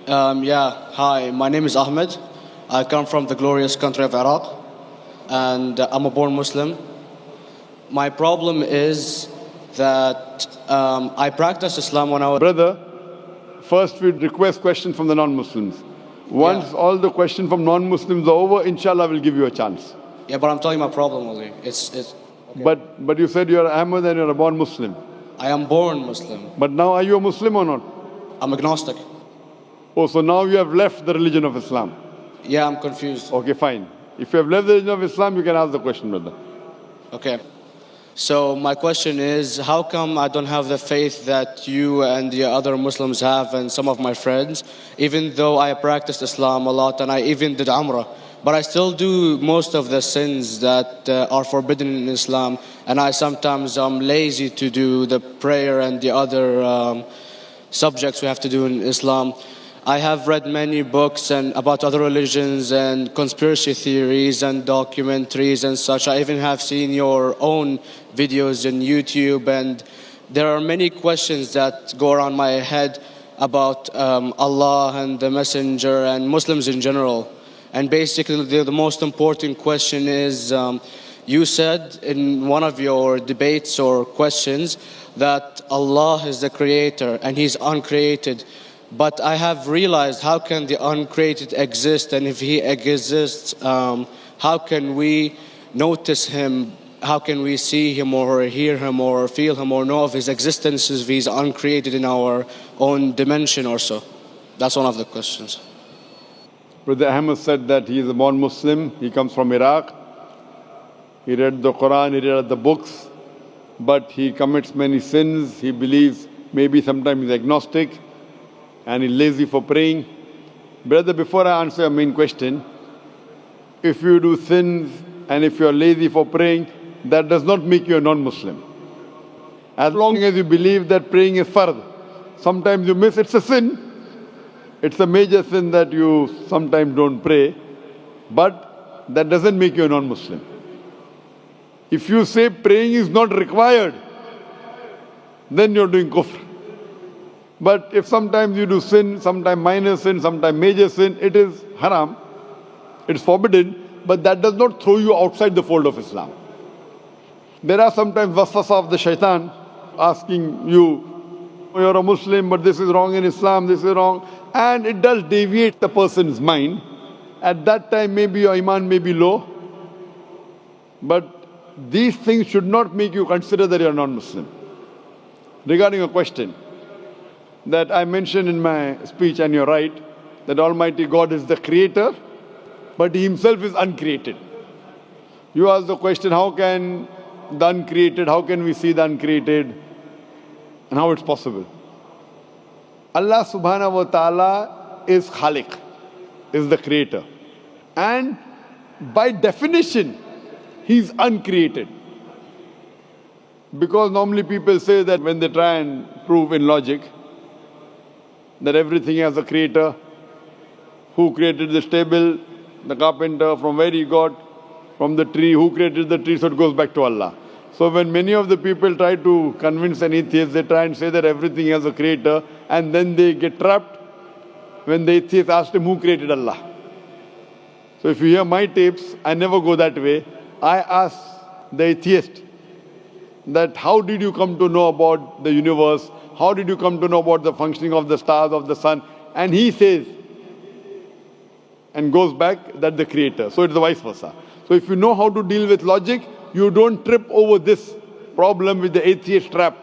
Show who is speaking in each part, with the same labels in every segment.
Speaker 1: Hi, my name is Ahmed. I come from the glorious country of Iraq, and I'm a born Muslim. My problem is that I practiced Islam when I was.
Speaker 2: Brother, first we request questions from the non-Muslims. Once all the questions from non-Muslims are over, inshallah we'll give you a chance.
Speaker 1: Yeah, but I'm telling you my problem only. Okay.
Speaker 2: But you said you're Ahmed and you're a born Muslim.
Speaker 1: I am born Muslim.
Speaker 2: But now are you a Muslim or not?
Speaker 1: I'm agnostic.
Speaker 2: Oh, so now you have left the religion of Islam.
Speaker 1: Yeah, I'm confused.
Speaker 2: Okay, fine. If you have left the religion of Islam, you can ask the question, brother.
Speaker 1: Okay. So my question is, how come I don't have the faith that you and the other Muslims have and some of my friends, even though I practiced Islam a lot and I even did Umrah, but I still do most of the sins that are forbidden in Islam, and I sometimes am lazy to do the prayer and the other subjects we have to do in Islam. I have read many books and about other religions and conspiracy theories and documentaries and such. I even have seen your own videos on YouTube, and there are many questions that go around my head about Allah and the Messenger and Muslims in general. And basically the most important question is, you said in one of your debates or questions that Allah is the creator and He's uncreated. But I have realized, how can the uncreated exist? And if He exists, how can we notice Him? How can we see Him or hear Him or feel Him or know of His existence if He's uncreated in our own dimension or so? That's one of the questions.
Speaker 2: Brother Ahmed said that he is a born Muslim. He comes from Iraq. He read the Quran, he read the books, but he commits many sins. He believes, maybe sometimes he's agnostic, and he's lazy for praying. Brother, before I answer your main question, if you do sins and if you're lazy for praying, that does not make you a non-Muslim. As long as you believe that praying is fard, sometimes you miss, it's a sin. It's a major sin that you sometimes don't pray, but that doesn't make you a non-Muslim. If you say praying is not required, then you're doing kufr. But if sometimes you do sin, sometimes minor sin, sometimes major sin, it is haram, it's forbidden, but that does not throw you outside the fold of Islam. There are sometimes waswasa of the shaitan asking you, you're a Muslim, but this is wrong in Islam, this is wrong. And it does deviate the person's mind. At that time, maybe your iman may be low. But these things should not make you consider that you're non-Muslim. Regarding a question that I mentioned in my speech, and you're right, that Almighty God is the creator, but He Himself is uncreated. You ask the question, how can the uncreated, how can we see the uncreated, and how it's possible? Allah subhanahu wa ta'ala is Khaliq, is the creator. And by definition, He's uncreated. Because normally people say that when they try and prove in logic that everything has a creator, who created this table, the carpenter, from where he got, from the tree, who created the tree, so it goes back to Allah. So when many of the people try to convince an atheist, they try and say that everything has a creator, and then they get trapped when the atheist asks him, who created Allah? So if you hear my tapes, I never go that way. I ask the atheist that how did you come to know about the universe? How did you come to know about the functioning of the stars, of the sun? And he says, and goes back, that the creator. So it's the vice versa. So if you know how to deal with logic, you don't trip over this problem with the atheist trap,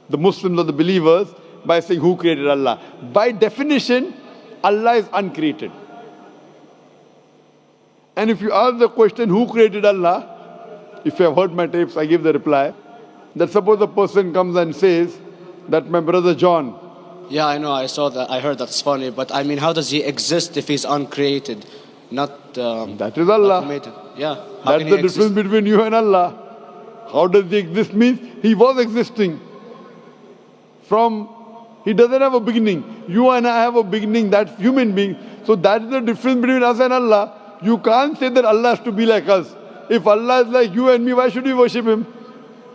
Speaker 2: the Muslims or the believers, by saying who created Allah. By definition, Allah is uncreated. And if you ask the question, who created Allah? If you have heard my tapes, I give the reply, that suppose a person comes and says that my brother John.
Speaker 1: Yeah, I know, I saw that, I heard that's funny, but I mean, how does he exist if he's uncreated? Not
Speaker 2: that is Allah.
Speaker 1: Yeah.
Speaker 2: That's the difference between you and Allah. How does he exist? Means he was existing. He doesn't have a beginning. You and I have a beginning, that's human being. So that's the difference between us and Allah. You can't say that Allah has to be like us. If Allah is like you and me, why should we worship Him?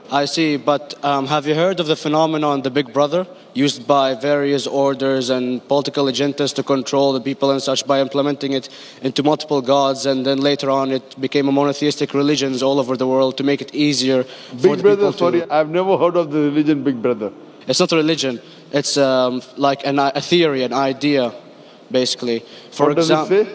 Speaker 1: I see, but have you heard of the phenomenon, the Big Brother, used by various orders and political agendas to control the people and such by implementing it into multiple gods, and then later on it became a monotheistic religions all over the world to make it easier for
Speaker 2: Big
Speaker 1: the
Speaker 2: Brother,
Speaker 1: people to...
Speaker 2: sorry, I've never heard of the religion Big Brother.
Speaker 1: It's not a religion. It's like a theory, an idea, basically. For
Speaker 2: What does it say?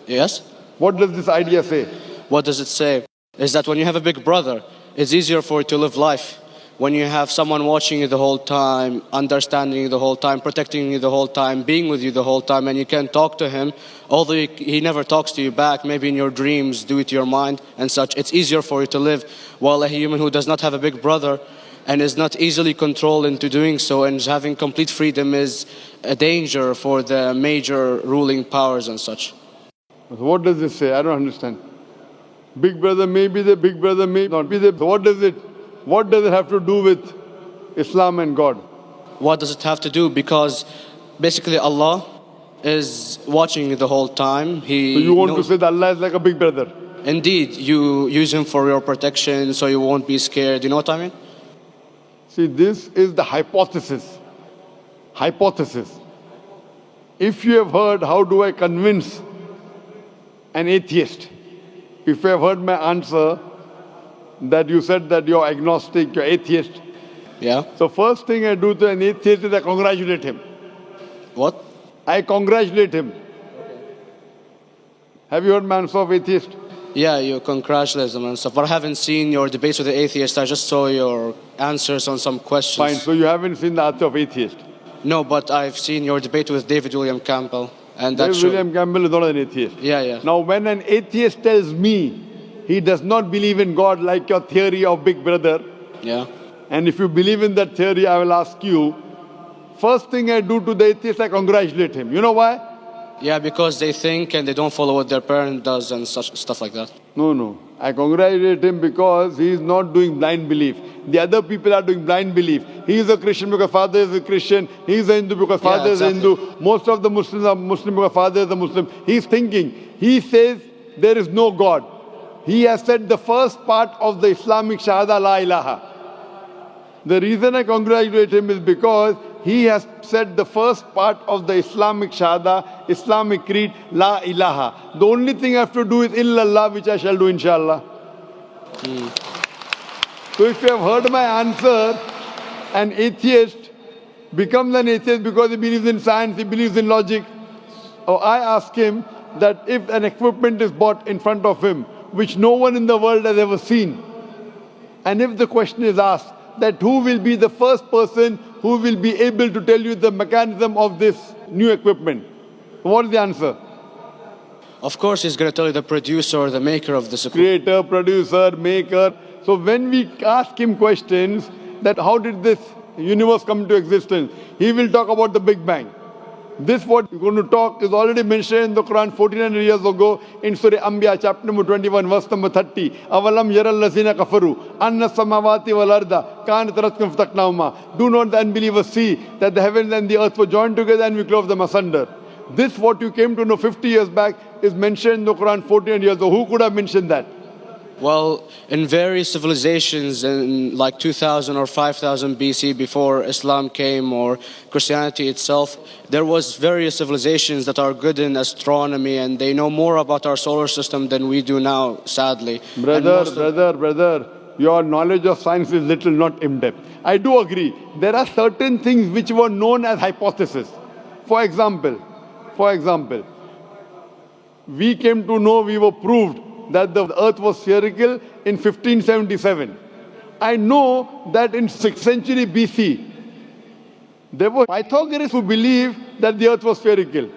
Speaker 1: Yes?
Speaker 2: What does this idea say?
Speaker 1: What does it say? Is that when you have a big brother, it's easier for you to live life. When you have someone watching you the whole time, understanding you the whole time, protecting you the whole time, being with you the whole time, and you can talk to him, although he never talks to you back, maybe in your dreams, due to your mind and such, it's easier for you to live. While a human who does not have a big brother and is not easily controlled into doing so and is having complete freedom is a danger for the major ruling powers and such.
Speaker 2: What does this say? I don't understand. Big Brother may be there, Big Brother may not be there. So what does it have to do with Islam and God?
Speaker 1: What does it have to do? Because basically Allah is watching you the whole time.
Speaker 2: So you want to say that Allah is like a big brother?
Speaker 1: Indeed, you use him for your protection so you won't be scared. You know what I mean?
Speaker 2: See, this is the hypothesis. Hypothesis. If you have heard, how do I convince an atheist? If you have heard my answer, that you said that you're agnostic, you're atheist.
Speaker 1: Yeah.
Speaker 2: So first thing I do to an atheist is I congratulate him.
Speaker 1: What?
Speaker 2: I congratulate him. Have you heard my answer of atheist?
Speaker 1: Yeah, you congratulate them and stuff. But I haven't seen your debates with the atheist. I just saw your answers on some questions.
Speaker 2: Fine, so you haven't seen the answer of atheist?
Speaker 1: No, but I've seen your debate with David William Campbell. And
Speaker 2: David William Campbell is not an atheist.
Speaker 1: Yeah.
Speaker 2: Now when an atheist tells me he does not believe in God like your theory of Big Brother,
Speaker 1: yeah,
Speaker 2: and if you believe in that theory, I will ask you, first thing I do to the atheist, I congratulate him. You know why?
Speaker 1: Yeah, because they think and they don't follow what their parent does and such stuff like that.
Speaker 2: No. I congratulate him because he is not doing blind belief. The other people are doing blind belief. He is a Christian because father is a Christian. He is a Hindu because father is a Hindu. Most of the Muslims are Muslim because father is a Muslim. He is thinking. He says there is no God. He has said the first part of the Islamic Shahada, La ilaha. The reason I congratulate him is because he has said the first part of the Islamic Shahada, Islamic Creed, La ilaha. The only thing I have to do is illallah, which I shall do inshallah. So if you have heard my answer, an atheist becomes an atheist because he believes in science, he believes in logic. Or I ask him that if an equipment is bought in front of him, which no one in the world has ever seen, and if the question is asked, that who will be the first person who will be able to tell you the mechanism of this new equipment? What is the answer?
Speaker 1: Of course, he's going to tell you the producer or the maker of this equipment.
Speaker 2: Creator, producer, maker. So when we ask him questions that how did this universe come into existence, he will talk about the Big Bang. This what we're going to talk is already mentioned in the Quran 1400 years ago in Surah Anbiya chapter number 21 verse number 30. Avalam yaral lazina kafaru anna samawati wal arda kanat ratkum fataqnahuma. Do not the unbelievers see that the heavens and the earth were joined together and we clove them asunder. This what you came to know 50 years back is mentioned in the Quran 1400 years ago. Who could have mentioned that?
Speaker 1: Well, in various civilizations in like 2000 or 5000 BC before Islam came or Christianity itself, there was various civilizations that are good in astronomy and they know more about our solar system than we do now, sadly.
Speaker 2: Brother, your knowledge of science is little, not in-depth. I do agree. There are certain things which were known as hypotheses. For example, we came to know, we were proved that the earth was spherical in 1577. I know that in 6th century BC, there were Pythagoreans who believed that the earth was spherical.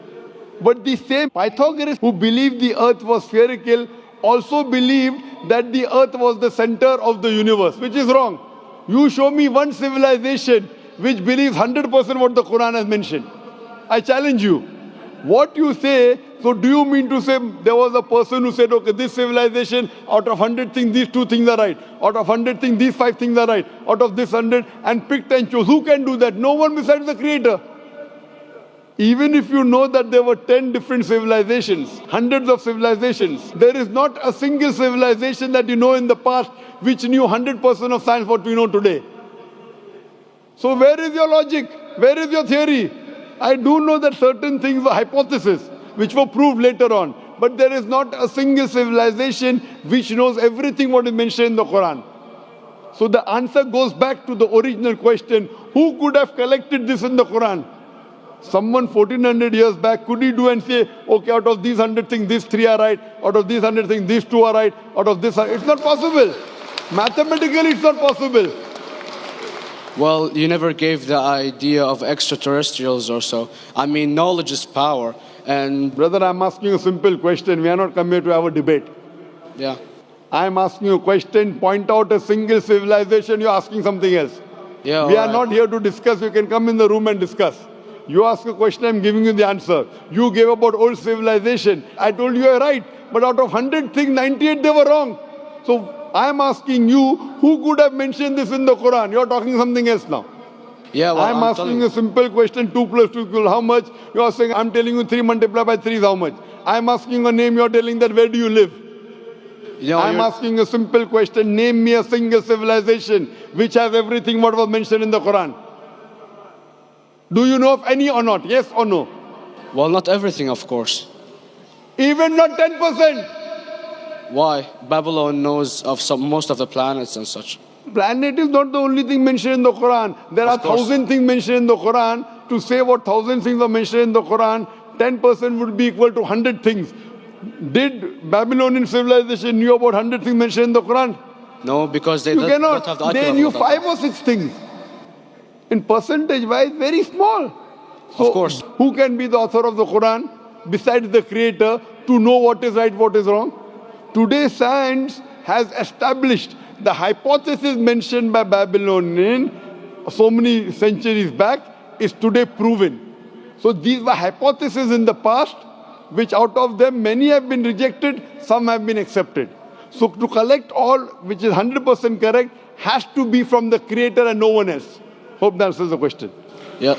Speaker 2: But the same Pythagoreans who believed the earth was spherical also believed that the earth was the center of the universe, which is wrong. You show me one civilization which believes 100% what the Quran has mentioned. I challenge you. What you say, so do you mean to say there was a person who said, okay, this civilization, out of 100 things, these 2 things are right. Out of 100 things, these 5 things are right. Out of this 100, and picked and chose. Who can do that? No one besides the Creator. Even if you know that there were 10 different civilizations, hundreds of civilizations, there is not a single civilization that you know in the past which knew 100% of science what we know today. So where is your logic? Where is your theory? I do know that certain things were hypotheses which were proved later on. But there is not a single civilization which knows everything what is mentioned in the Quran. So the answer goes back to the original question, who could have collected this in the Quran? Someone 1400 years back, could he do and say, okay, out of these 100 things, these 3 are right, out of these 100 things, these 2 are right, out of this, it's not possible. Mathematically, it's not possible.
Speaker 1: Well, you never gave the idea of extraterrestrials or so. I mean, knowledge is power. And
Speaker 2: brother, I'm asking you a simple question. We are not come here to have a debate.
Speaker 1: Yeah.
Speaker 2: I'm asking you a question. Point out a single civilization. You're asking something else.
Speaker 1: Yeah.
Speaker 2: We are not here to discuss. You can come in the room and discuss. You ask a question, I'm giving you the answer. You gave about old civilization. I told you you're right. But out of 100 things, 98 they were wrong. So I'm asking you, who could have mentioned this in the Quran? You're talking something else now.
Speaker 1: Yeah, well,
Speaker 2: I'm asking a simple question, 2 plus 2 equal how much? You're saying, I'm telling you 3 multiplied by 3 is how much? I'm asking a name, you're telling that where do you live? I'm asking a simple question, name me a single civilization which has everything what was mentioned in the Quran. Do you know of any or not? Yes or no?
Speaker 1: Well, not everything, of course.
Speaker 2: Even not 10%.
Speaker 1: Why? Babylon knows of most of the planets and such.
Speaker 2: Planet is not the only thing mentioned in the Quran. There are 1,000 things mentioned in the Quran. To say what 1,000 things are mentioned in the Quran, 10% would be equal to 100 things. Did Babylonian civilization knew about 100 things mentioned in the Quran?
Speaker 1: No, because they
Speaker 2: don't
Speaker 1: have the
Speaker 2: They knew 5 or 6 things. In percentage wise, very small. So,
Speaker 1: of course.
Speaker 2: Who can be the author of the Quran besides the creator to know what is right, what is wrong? Today science has established the hypothesis mentioned by Babylonian so many centuries back is today proven. So these were hypotheses in the past, which out of them many have been rejected, some have been accepted. So to collect all which is 100% correct has to be from the creator and no one else. Hope that answers the question.
Speaker 1: Yeah.